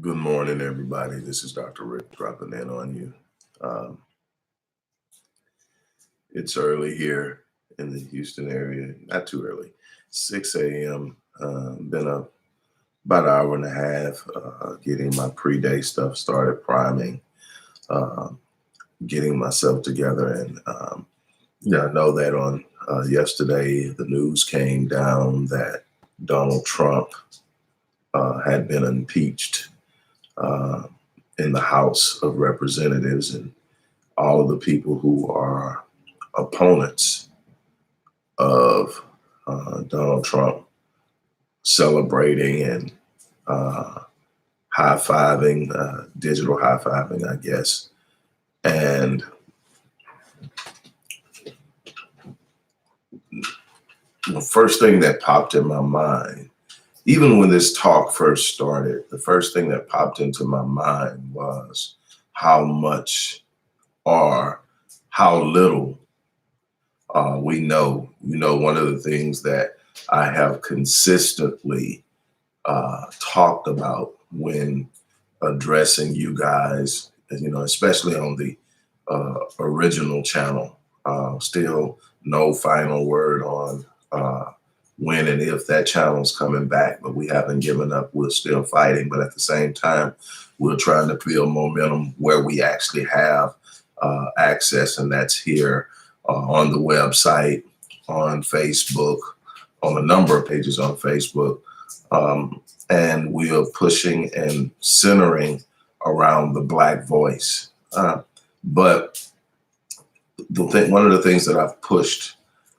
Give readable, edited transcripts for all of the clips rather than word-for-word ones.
Good morning, everybody. This is Dr. Rick dropping in on you. Um, it's early here in the Houston area, not too early, 6 a.m. Been up about an hour and a half getting my pre-day stuff started, priming, uh, getting myself together. And I know that on yesterday, the news came down that Donald Trump had been impeached uh, in the House of Representatives, and all of the people who are opponents of Donald Trump celebrating and high fiving, digital high fiving, I guess. And the first thing that popped in my mind, even when this talk first started, the first thing that popped into my mind was how much or how little we know. One of the things that I have consistently talked about when addressing you guys, especially on the original channel, still no final word on when and if that channel's coming back, but we haven't given up. We're still fighting, but at the same time, we're trying to build momentum where we actually have access, and that's here on the website, on Facebook, on a number of pages on Facebook. And we are pushing and centering around the Black voice. But one of the things that I've pushed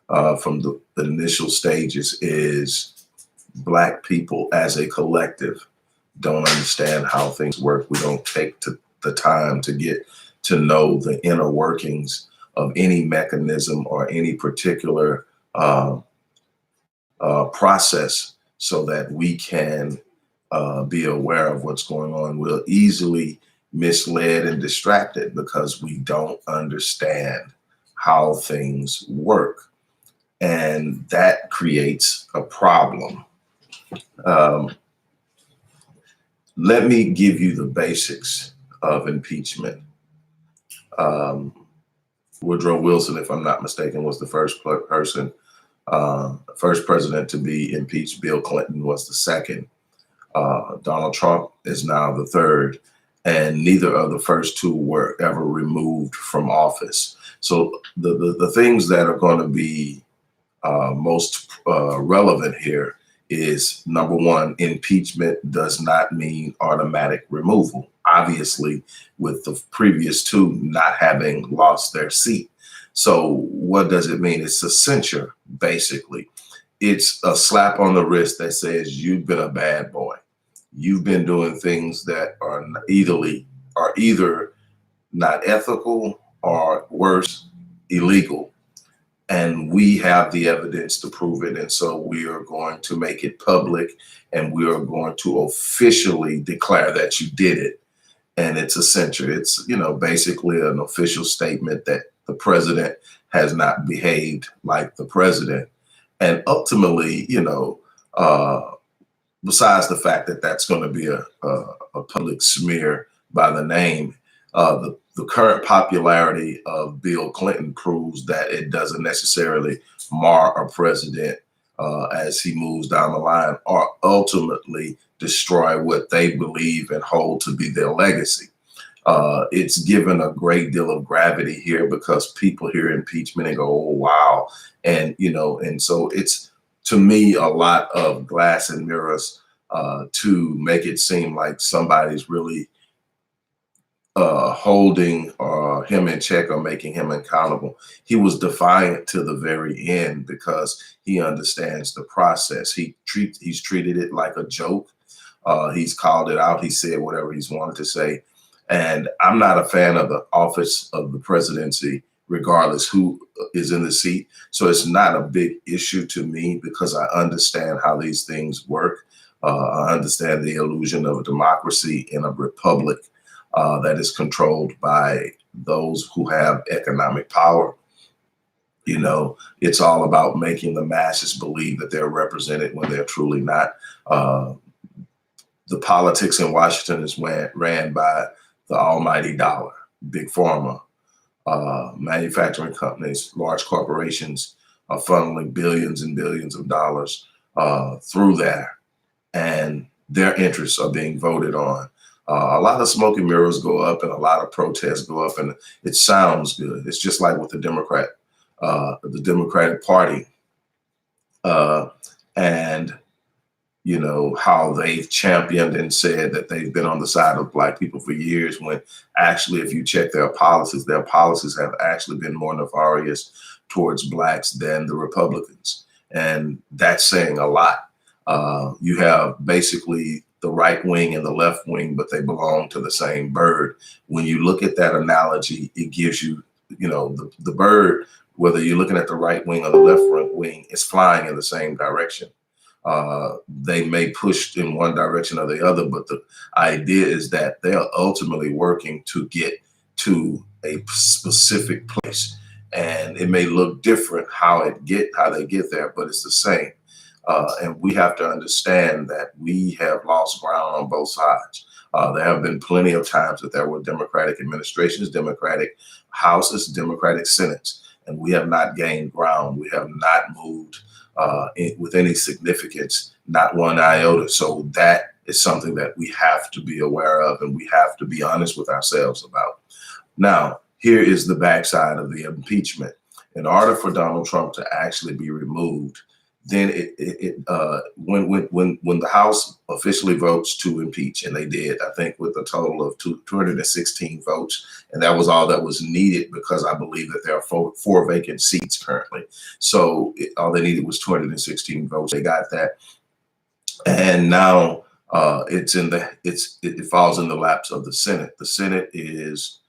from the initial stages is Black people as a collective don't understand how things work. We don't take the time to get to know the inner workings of any mechanism or any particular process so that we can be aware of what's going on. We're easily misled and distracted because we don't understand how things work. And that creates a problem. Let me give you the basics of impeachment. Woodrow Wilson, if I'm not mistaken, was the first president to be impeached. Bill Clinton was the second. Donald Trump is now the third, and neither of the first two were ever removed from office. So the things that are going to be most relevant here is, number one, impeachment does not mean automatic removal. Obviously, with the previous two not having lost their seat. So what does it mean? It's a censure, basically. It's a slap on the wrist that says you've been a bad boy. You've been doing things that are either not ethical or worse, illegal. And we have the evidence to prove it. And so we are going to make it public, and we are going to officially declare that you did it. And it's a censure. It's, basically an official statement that the president has not behaved like the president. And ultimately, besides the fact that that's going to be a public smear by the name, the current popularity of Bill Clinton proves that it doesn't necessarily mar a president as he moves down the line, or ultimately destroy what they believe and hold to be their legacy. It's given a great deal of gravity here because people hear impeachment and go, oh, wow. And, and so it's, to me, a lot of glass and mirrors to make it seem like somebody's really holding him in check or making him accountable. He was defiant to the very end because he understands the process. He's treated it like a joke. He's called it out. He said whatever he's wanted to say. And I'm not a fan of the office of the presidency, regardless who is in the seat. So it's not a big issue to me because I understand how these things work. I understand the illusion of a democracy in a republic that is controlled by those who have economic power. It's all about making the masses believe that they're represented when they're truly not. the politics in Washington is ran by the almighty dollar, big pharma, manufacturing companies, large corporations are funneling billions and billions of dollars through there, and their interests are being voted on. A lot of smoke and mirrors go up, and a lot of protests go up, and it sounds good. It's just like with the Democratic Party, and you know how they've championed and said that they've been on the side of Black people for years, when actually, if you check their policies have actually been more nefarious towards Blacks than the Republicans, and that's saying a lot. You have basically the right wing and the left wing, but they belong to the same bird. When you look at that analogy, it gives you, you know, the bird, whether you're looking at the right wing or the left wing, is flying in the same direction. They may push in one direction or the other, but the idea is that they are ultimately working to get to a specific place, and it may look different how they get there, but it's the same. And we have to understand that we have lost ground on both sides. There have been plenty of times that there were Democratic administrations, Democratic houses, Democratic senates, and we have not gained ground. We have not moved with any significance, not one iota. So that is something that we have to be aware of, and we have to be honest with ourselves about. Now, here is the backside of the impeachment. In order for Donald Trump to actually be removed, then when the House officially votes to impeach, and they did, I think, with a total of 216 votes, and that was all that was needed, because I believe that there are four vacant seats currently. So all they needed was 216 votes. They got that, and now it falls in the laps of the Senate. The Senate is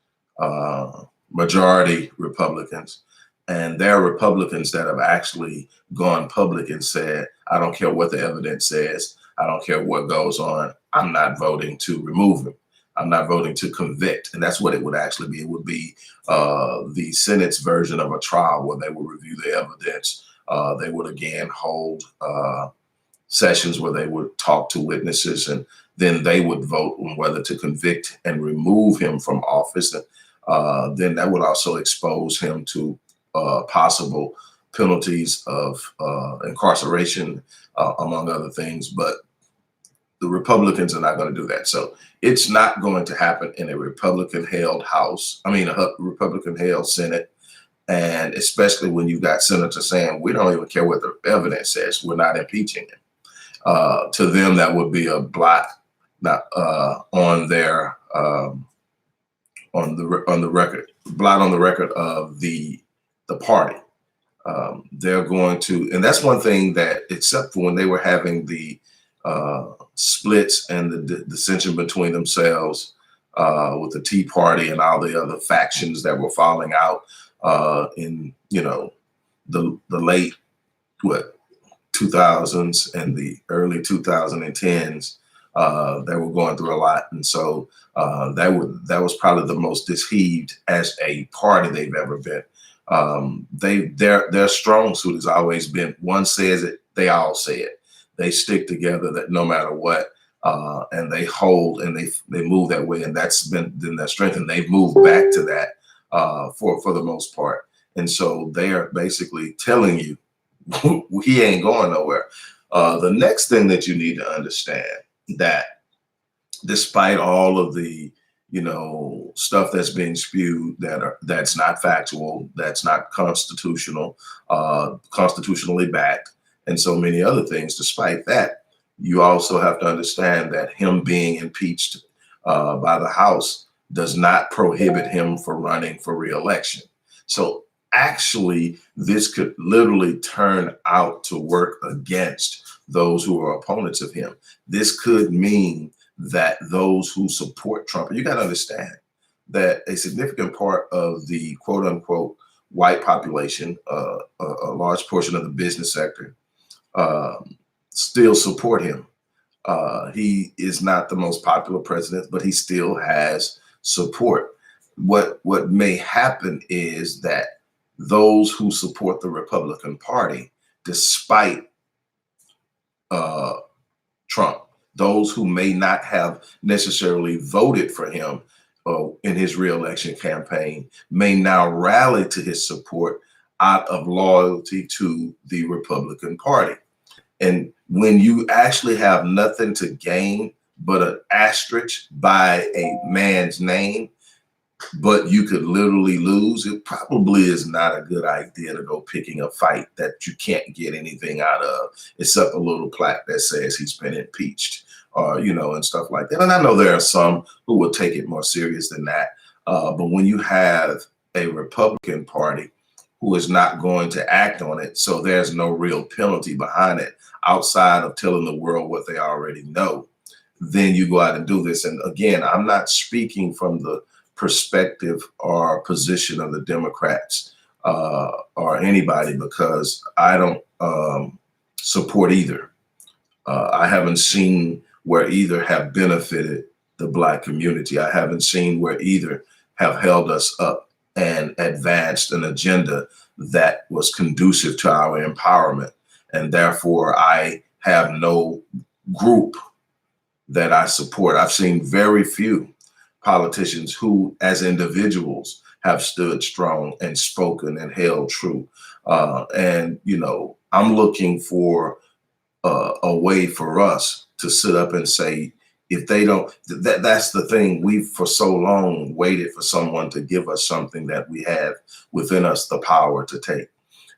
majority Republicans. And there are Republicans that have actually gone public and said, I don't care what the evidence says. I don't care what goes on. I'm not voting to remove him. I'm not voting to convict. And that's what it would actually be. It would be the Senate's version of a trial, where they would review the evidence. They would again hold sessions where they would talk to witnesses, and then they would vote on whether to convict and remove him from office. And then that would also expose him to possible penalties of incarceration, among other things. But the Republicans are not going to do that. So it's not going to happen in a Republican-held House. I mean, a Republican-held Senate. And especially when you've got senators saying, we don't even care what the evidence says, we're not impeaching him. To them, that would be a blot on their on the record, blot on the record of the party. They're going to, and that's one thing that, except for when they were having the splits and the dissension between themselves with the Tea Party and all the other factions that were falling out in, you know, the late 2000s and the early 2010s. They were going through a lot, and so that was probably the most disheaved as a party they've ever been. Their strong suit has always been, one says it, they all say it. They stick together, that no matter what, and they hold and they move that way, and that's been their strength, and they've moved back to that for the most part. And so they are basically telling you he ain't going nowhere. The next thing that you need to understand, that despite all of the, you know, stuff that's being spewed that's not factual, that's not constitutional, constitutionally backed, and so many other things, despite that, you also have to understand that him being impeached by the House does not prohibit him from running for re-election. So actually, this could literally turn out to work against those who are opponents of him. This could mean that those who support Trump, and you got to understand that a significant part of the quote unquote white population, a large portion of the business sector, still support him. He is not the most popular president, but he still has support. What may happen is that those who support the Republican Party, despite Trump, Those who may not have necessarily voted for him in his reelection campaign may now rally to his support out of loyalty to the Republican Party. And when you actually have nothing to gain but an asterisk by a man's name, but you could literally lose, it probably is not a good idea to go picking a fight that you can't get anything out of, except a little plaque that says he's been impeached, and stuff like that. And I know there are some who will take it more serious than that. But when you have a Republican Party who is not going to act on it, so there's no real penalty behind it outside of telling the world what they already know, then you go out and do this. And again, I'm not speaking from the perspective or position of the Democrats or anybody, because I don't support either. I haven't seen where either have benefited the Black community. I haven't seen where either have held us up and advanced an agenda that was conducive to our empowerment. And therefore, I have no group that I support. I've seen very few politicians who, as individuals, have stood strong and spoken and held true. I'm looking for a way for us to sit up and say, if they don't, that's the thing. We've for so long waited for someone to give us something that we have within us the power to take.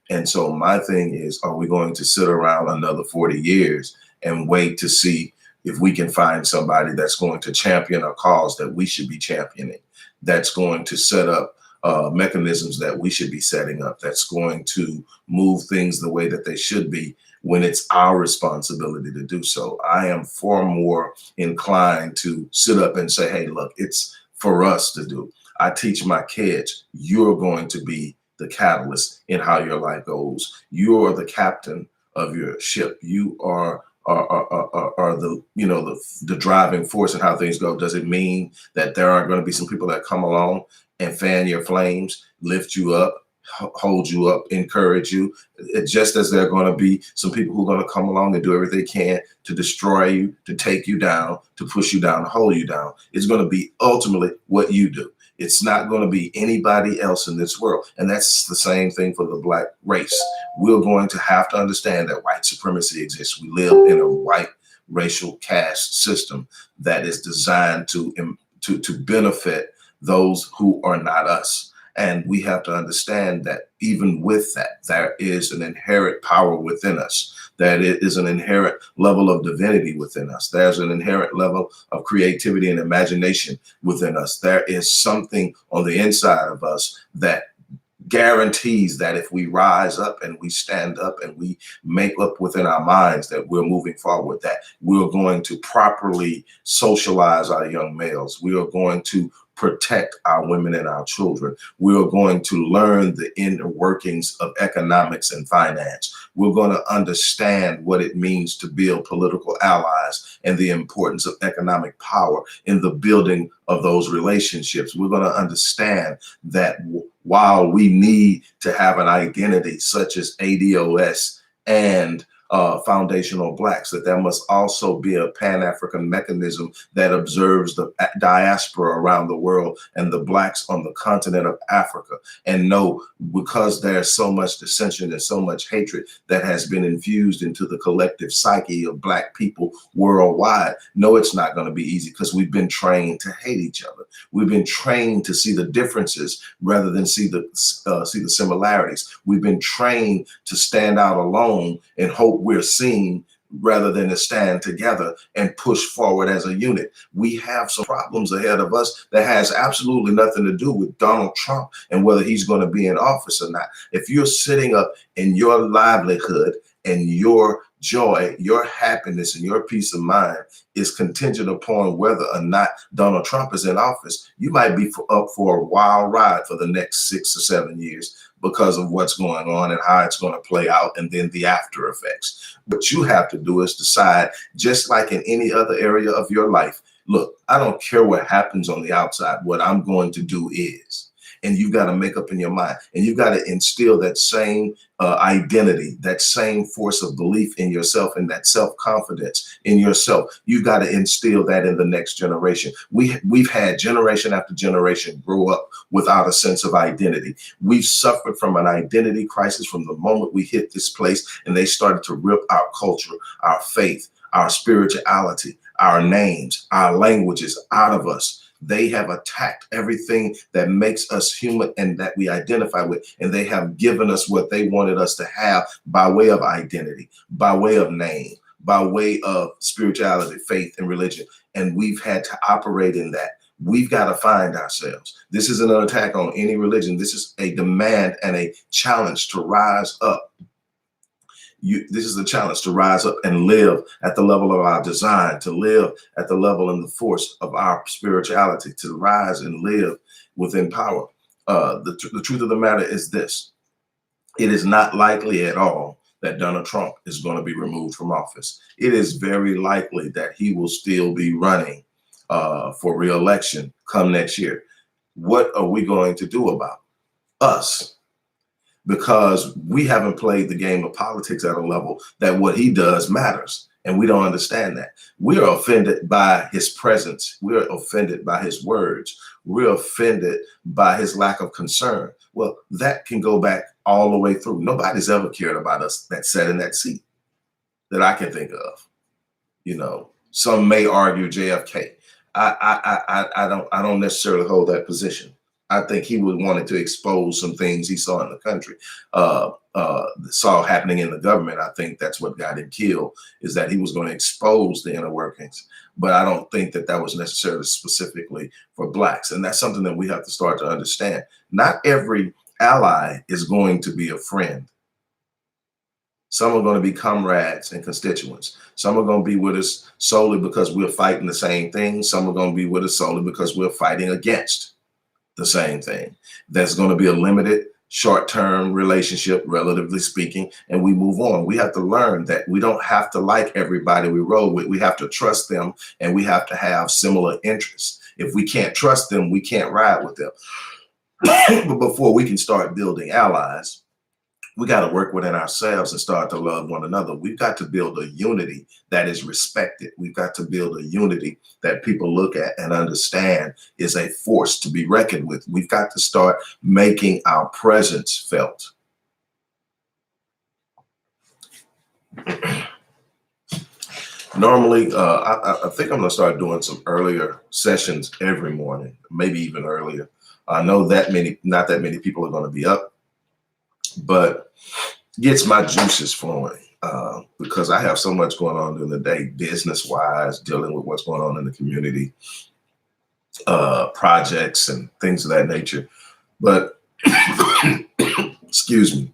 And so my thing is, are we going to sit around another 40 years and wait to see if we can find somebody that's going to champion a cause that we should be championing, that's going to set up mechanisms that we should be setting up, that's going to move things the way that they should be when it's our responsibility to do so? I am far more inclined to sit up and say, hey, look, it's for us to do. I teach my kids, you're going to be the catalyst in how your life goes. You are the captain of your ship. You are the driving force in how things go. Does it mean that there aren't going to be some people that come along and fan your flames, lift you up, hold you up, encourage you, just as there are going to be some people who are going to come along and do everything they can to destroy you, to take you down, to push you down, to hold you down? It's going to be ultimately what you do. It's not going to be anybody else in this world. And that's the same thing for the Black race. We're going to have to understand that white supremacy exists. We live in a white racial caste system that is designed to benefit those who are not us. And we have to understand that even with that, there is an inherent power within us. That it is an inherent level of divinity within us. There's an inherent level of creativity and imagination within us. There is something on the inside of us that guarantees that if we rise up and we stand up and we make up within our minds that we're moving forward, that we're going to properly socialize our young males. We are going to protect our women and our children. We are going to learn the inner workings of economics and finance. We're going to understand what it means to build political allies and the importance of economic power in the building of those relationships. We're going to understand that while we need to have an identity such as ADOS and foundational Blacks, that there must also be a Pan-African mechanism that observes the diaspora around the world and the Blacks on the continent of Africa. And no, because there's so much dissension and so much hatred that has been infused into the collective psyche of Black people worldwide, no, it's not going to be easy, because we've been trained to hate each other. We've been trained to see the differences rather than see the similarities. We've been trained to stand out alone and hope we're seen rather than to stand together and push forward as a unit. We have some problems ahead of us that has absolutely nothing to do with Donald Trump and whether he's going to be in office or not. If you're sitting up in your livelihood and your joy, your happiness, and your peace of mind is contingent upon whether or not Donald Trump is in office, you might be up for a wild ride for the next 6 or 7 years because of what's going on and how it's going to play out, and then the after effects. What you have to do is decide, just like in any other area of your life, look, I don't care what happens on the outside. What I'm going to do is. and you've got to make up in your mind, and you've got to instill that same identity, that same force of belief in yourself, and that self-confidence in yourself. You've got to instill that in the next generation. We've had generation after generation grow up without a sense of identity. We've suffered from an identity crisis from the moment we hit this place, and they started to rip our culture, our faith, our spirituality, our names, our languages out of us. They have attacked everything that makes us human and that we identify with. And they have given us what they wanted us to have by way of identity, by way of name, by way of spirituality, faith, and religion. And we've had to operate in that. We've got to find ourselves. This isn't an attack on any religion. This is a demand and a challenge to rise up. This is a challenge to rise up and live at the level of our design, to live at the level and the force of our spirituality, to rise and live within power. The truth of the matter is this: it is not likely at all that Donald Trump is going to be removed from office. It is very likely that he will still be running for re-election come next year. What are we going to do about us? Because we haven't played the game of politics at a level that what he does matters. And we don't understand that. We are offended by his presence. We're offended by his words. We're offended by his lack of concern. Well, that can go back all the way through. Nobody's ever cared about us that sat in that seat that I can think of. You know, some may argue JFK. I don't necessarily hold that position. I think he would wanted to expose some things he saw in the country, saw happening in the government. I think that's what got him killed, is that he was going to expose the inner workings. But I don't think that that was necessarily specifically for blacks. And that's something that we have to start to understand. Not every ally is going to be a friend. Some are going to be comrades and constituents. Some are going to be with us solely because we're fighting the same thing. Some are going to be with us solely because we're fighting against the same thing. There's going to be a limited short-term relationship, relatively speaking, and we move on. We have to learn that we don't have to like everybody we roll with. We have to trust them, and we have to have similar interests. If we can't trust them, we can't ride with them. But before we can start building allies, we got to work within ourselves and start to love one another. We've got to build a unity that is respected. We've got to build a unity that people look at and understand is a force to be reckoned with. We've got to start making our presence felt. Normally, I think I'm going to start doing some earlier sessions every morning, maybe even earlier. I know that not that many people are going to be up, but gets my juices flowing because I have so much going on during the day, business-wise, dealing with what's going on in the community, projects and things of that nature. But excuse me,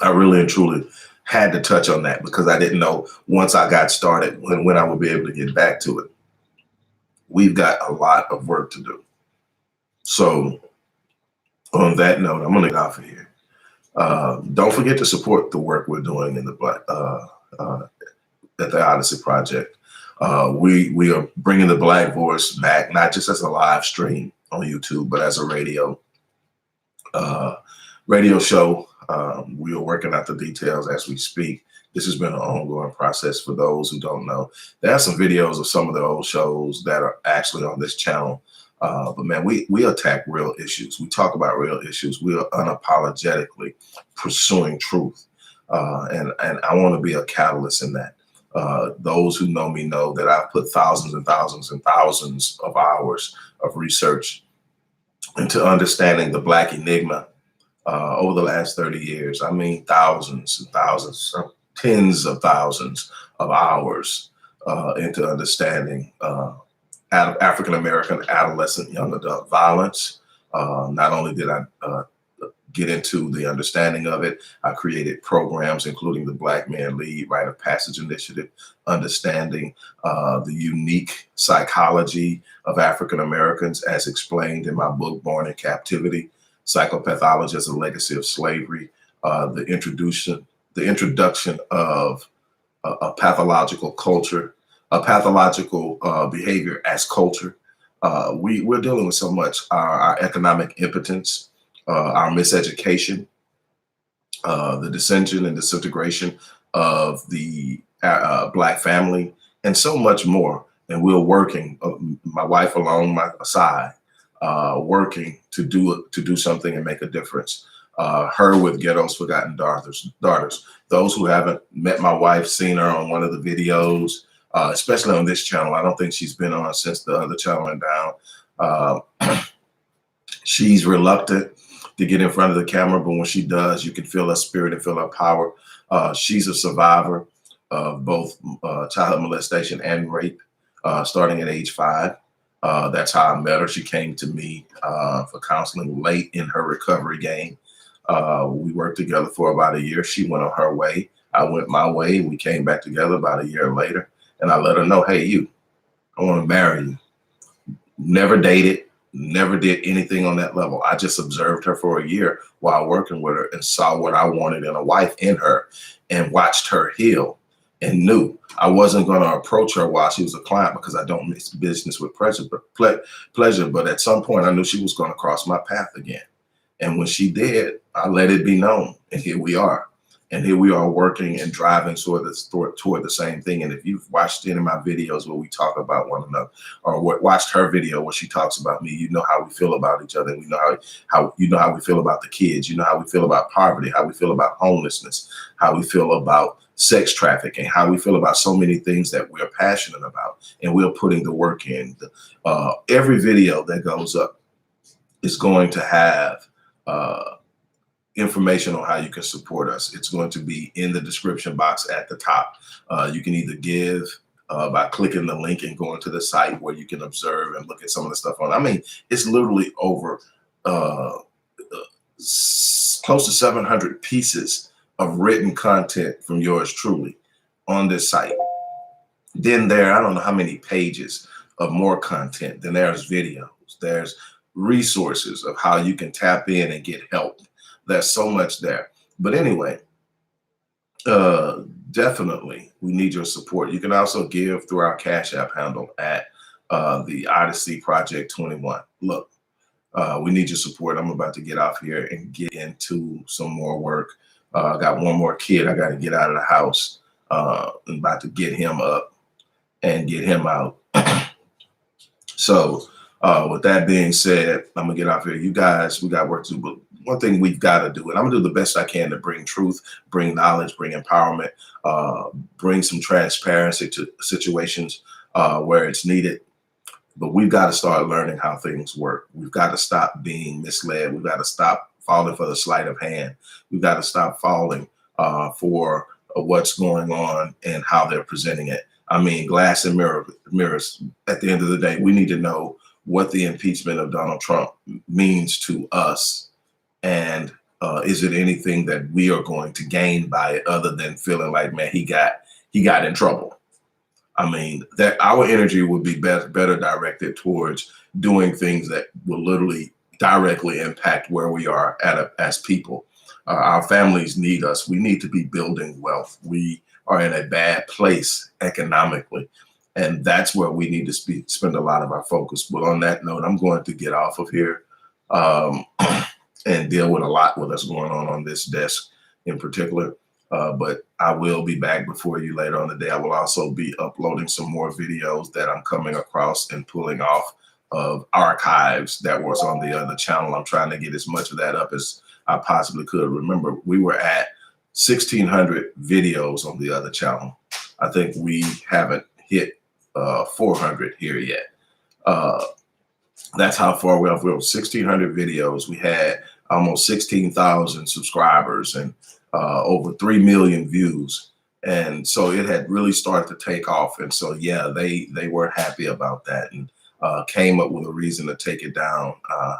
I really and truly had to touch on that because I didn't know once I got started when I would be able to get back to it. We've got a lot of work to do. So on that note, I'm going to get off of here. Don't forget to support the work we're doing in the at the Odyssey Project. We are bringing the Black voice back, not just as a live stream on YouTube, but as a radio show. We are working out the details as we speak. This has been an ongoing process. For those who don't know, there are some videos of some of the old shows that are actually on this channel. But man, we attack real issues. We talk about real issues. We are unapologetically pursuing truth. And I want to be a catalyst in that. Those who know me know that I've put thousands and thousands and thousands of hours of research into understanding the Black enigma over the last 30 years. I mean, thousands and thousands, tens of thousands of hours into understanding African-American adolescent young adult violence. Not only did I get into the understanding of it, I created programs, including the Black Man Lead Rite of Passage Initiative, understanding the unique psychology of African-Americans as explained in my book, Born in Captivity, Psychopathology as a Legacy of Slavery, the introduction of a pathological culture, a pathological behavior as culture, We're dealing with so much, our economic impotence, our miseducation, the dissension and disintegration of the Black family, and so much more. And we're working, my wife along my side, working to do something and make a difference. Her with Ghettos Forgotten Daughters. Those who haven't met my wife, seen her on one of the videos, especially on this channel. I don't think she's been on since the other channel went down. She's reluctant to get in front of the camera, but when she does, you can feel her spirit and feel her power. She's a survivor of both childhood molestation and rape, starting at age 5. That's how I met her. She came to me for counseling late in her recovery game. We worked together for about a year. She went on her way. I went my way. We came back together about a year later, and I let her know, hey, I want to marry you. Never dated, never did anything on that level. I just observed her for a year while working with her and saw what I wanted in a wife in her and watched her heal and knew I wasn't going to approach her while she was a client because I don't mix business with pleasure. But at some point I knew she was going to cross my path again. And when she did, I let it be known. And here we are. And here we are working and driving toward the same thing. And if you've watched any of my videos where we talk about one another, or watched her video where she talks about me, you know how we feel about each other. We know how we feel about the kids. You know how we feel about poverty, how we feel about homelessness, how we feel about sex trafficking, how we feel about so many things that we're passionate about. And we're putting the work in. Every video that goes up is going to have information on how you can support us. It's going to be in the description box at the top. You can either give by clicking the link and going to the site where you can observe and look at some of the stuff on. I mean, it's literally over close to 700 pieces of written content from yours truly on this site. Then I don't know how many pages of more content. Then there's videos. There's resources of how you can tap in and get help. There's so much there. But anyway, definitely we need your support. You can also give through our Cash App handle at the Odyssey Project 21. Look, we need your support. I'm about to get off here and get into some more work. I got one more kid I got to get out of the house. I'm about to get him up and get him out. So with that being said, I'm gonna get off here. You guys, we got work to do, but one thing we've got to do, and I'm gonna do the best I can to bring truth, bring knowledge, bring empowerment, bring some transparency to situations where it's needed. But we've got to start learning how things work. We've got to stop being misled. We've got to stop falling for the sleight of hand. We've got to stop falling for what's going on and how they're presenting it. I mean, glass and mirrors. At the end of the day, we need to know what the impeachment of Donald Trump means to us. And is it anything that we are going to gain by it other than feeling like, man, he got in trouble? I mean, that our energy would be better directed towards doing things that will literally directly impact where we are as people. Our families need us. We need to be building wealth. We are in a bad place economically. And that's where we need to spend a lot of our focus. But on that note, I'm going to get off of here and deal with a lot that's going on this desk in particular. But I will be back before you later on the day. I will also be uploading some more videos that I'm coming across and pulling off of archives that was on the other channel. I'm trying to get as much of that up as I possibly could. Remember, we were at 1,600 videos on the other channel. I think we haven't hit 400 here yet. That's how far we are. We were 1,600 videos. We had almost 16,000 subscribers and over 3 million views. And so it had really started to take off. And so, yeah, they weren't happy about that and came up with a reason to take it down.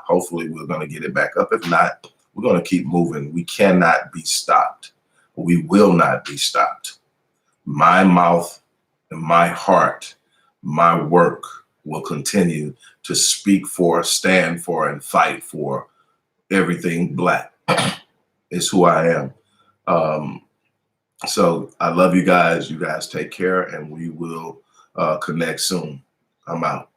Hopefully we're going to get it back up. If not, we're going to keep moving. We cannot be stopped. We will not be stopped. My mouth and my heart, my work will continue to speak for, stand for, and fight for everything Black. Is who I am. So I love you guys. You guys take care, and we will connect soon. I'm out.